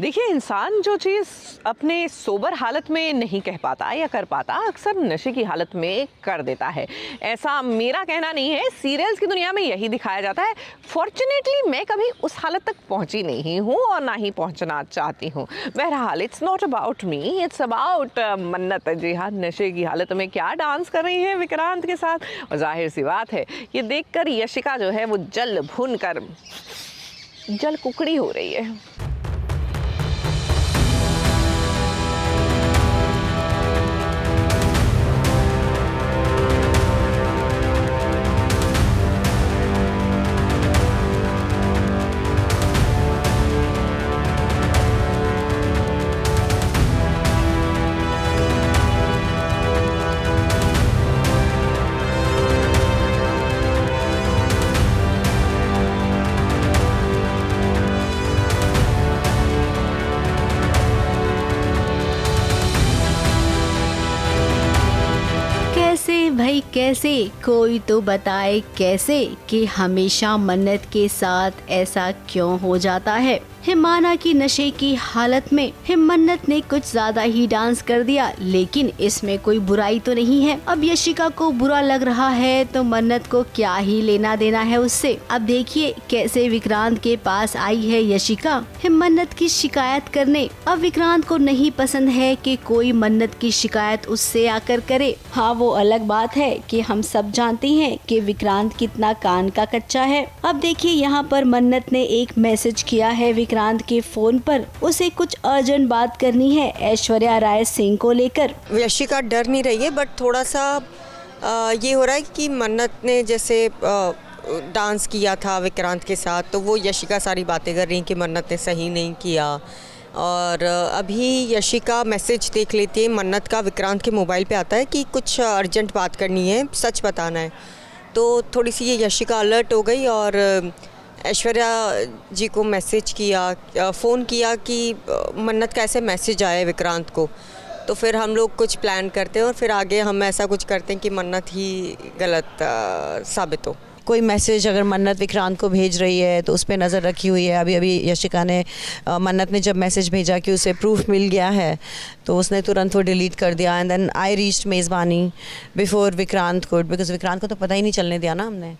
देखिए, इंसान जो चीज़ अपने सोबर हालत में नहीं कह पाता या कर पाता, अक्सर नशे की हालत में कर देता है। ऐसा मेरा कहना नहीं है, सीरियल्स की दुनिया में यही दिखाया जाता है। फॉर्चुनेटली मैं कभी उस हालत तक पहुंची नहीं हूं और ना ही पहुंचना चाहती हूं। बहरहाल, it's not about me, it's about मन्नत। जी हाँ, नशे की हालत में क्या डांस कर रही है विक्रांत के साथ। और जाहिर सी बात है, ये देखकर यशिका जो है वो जल भुन कर जल कुकड़ी हो रही है। कैसे भाई कैसे, कोई तो बताए कैसे कि हमेशा मन्नत के साथ ऐसा क्यों हो जाता है। हिमाना की नशे की हालत में हिम्मन्नत ने कुछ ज्यादा ही डांस कर दिया, लेकिन इसमें कोई बुराई तो नहीं है। अब यशिका को बुरा लग रहा है तो मन्नत को क्या ही लेना देना है उससे। अब देखिए कैसे विक्रांत के पास आई है यशिका हिम्मन्नत की शिकायत करने। अब विक्रांत को नहीं पसंद है कि कोई मन्नत की शिकायत उससे आकर करे। हाँ, वो अलग बात है कि हम सब जानते हैं कि विक्रांत कितना कान का कच्चा है। अब देखिए यहाँ पर मन्नत ने एक मैसेज किया है विक्रांत के फोन पर। उसे कुछ अर्जेंट बात करनी है ऐश्वर्या राय सिंह को लेकर। यशिका डर नहीं रही है, बट थोड़ा सा ये हो रहा है कि मन्नत ने जैसे डांस किया था विक्रांत के साथ, तो वो यशिका सारी बातें कर रही कि मन्नत ने सही नहीं किया। और अभी यशिका मैसेज देख लेती है मन्नत का, विक्रांत के मोबाइल पे आता है कि कुछ अर्जेंट बात करनी है, सच बताना है। तो थोड़ी सी ये यशिका अलर्ट हो गई और ऐश्वर्या जी को मैसेज किया, फ़ोन किया कि मन्नत का ऐसे मैसेज आया है विक्रांत को। तो फिर हम लोग कुछ प्लान करते हैं और फिर आगे हम ऐसा कुछ करते हैं कि मन्नत ही गलत साबित हो। कोई मैसेज अगर मन्नत विक्रांत को भेज रही है तो उस पर नज़र रखी हुई है। अभी यशिका ने मन्नत ने जब मैसेज भेजा कि उसे प्रूफ मिल गया है तो उसने तुरंत वो डिलीट कर दिया। एंड देन आई रीच्ड मेज़बानी before Vikrant could, because Vikrant को तो पता ही नहीं चलने दिया ना हमने।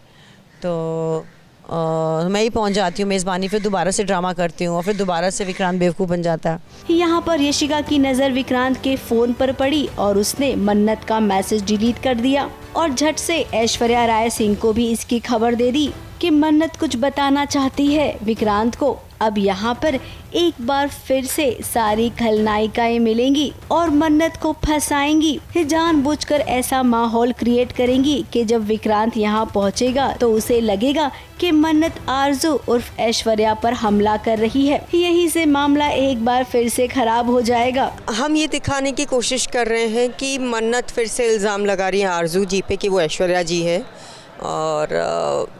तो मैं ही पहुंच जाती हूँ मेज़बानी, फिर दोबारा से ड्रामा करती हूँ और फिर दोबारा से विक्रांत बेवकूफ़ बन जाता है। यहाँ पर यशिका की नज़र विक्रांत के फोन पर पड़ी और उसने मन्नत का मैसेज डिलीट कर दिया और झट से ऐश्वर्या राय सिंह को भी इसकी खबर दे दी कि मन्नत कुछ बताना चाहती है विक्रांत को। अब यहाँ पर एक बार फिर से सारी खलनायिकाएं मिलेंगी और मन्नत को फंसाएंगी। जानबूझकर ऐसा माहौल क्रिएट करेंगी कि जब विक्रांत यहाँ पहुँचेगा तो उसे लगेगा कि मन्नत आरजू उर्फ ऐश्वर्या पर हमला कर रही है। यहीं से मामला एक बार फिर से खराब हो जाएगा। हम ये दिखाने की कोशिश कर रहे हैं कि मन्नत फिर से इल्ज़ाम लगा रही है आरजू जी पे कि वो ऐश्वर्या जी है, और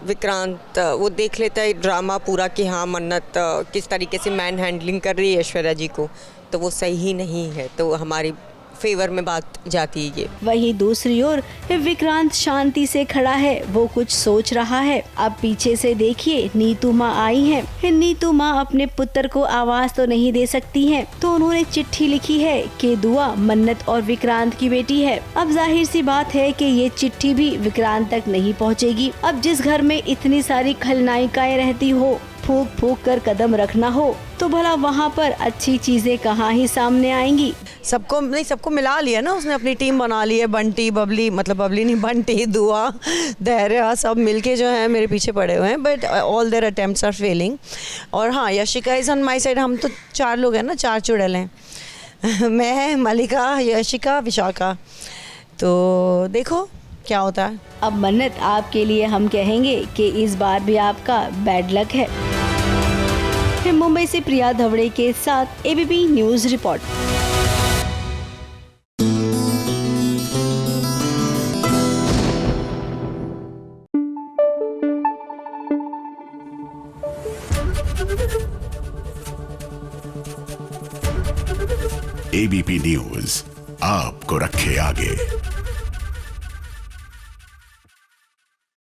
विक्रांत वो देख लेता है ड्रामा पूरा कि हाँ मन्नत किस तरीके से मैन हैंडलिंग कर रही है ऐश्वर्या जी को, तो वो सही नहीं है। तो हमारी फेवर में बात जाती है ये। वहीं दूसरी ओर विक्रांत शांति से खड़ा है, वो कुछ सोच रहा है। अब पीछे से देखिए नीतू माँ आई हैं। नीतू माँ अपने पुत्र को आवाज तो नहीं दे सकती हैं, तो उन्होंने चिट्ठी लिखी है कि दुआ मन्नत और विक्रांत की बेटी है। अब जाहिर सी बात है कि ये चिट्ठी भी विक्रांत तक नहीं पहुँचेगी। अब जिस घर में इतनी सारी खलनायिकाएं रहती हो, फूक फूक कर कदम रखना हो, तो भला वहाँ पर अच्छी चीजें कहाँ ही सामने आएंगी। सबको मिला लिया ना उसने, अपनी टीम बना ली है। बंटी, बबली, मतलब बबली नहीं, बंटी, दुआ, धैर्य, सब मिलके जो है मेरे पीछे पड़े हुए हैं। But all their attempts are failing. और हाँ, Yashika is on my side. हम तो 4 लोग हैं ना, 4 चुड़ैल हैं। मैं, मलिका, यशिका, विशाखा। तो देखो क्या होता है। अब मन्नत, आपके लिए हम कहेंगे कि इस बार भी आपका बैड लक है। मुंबई से प्रिया धवड़े के साथ ABP news report. ABP news आपको रखे आगे।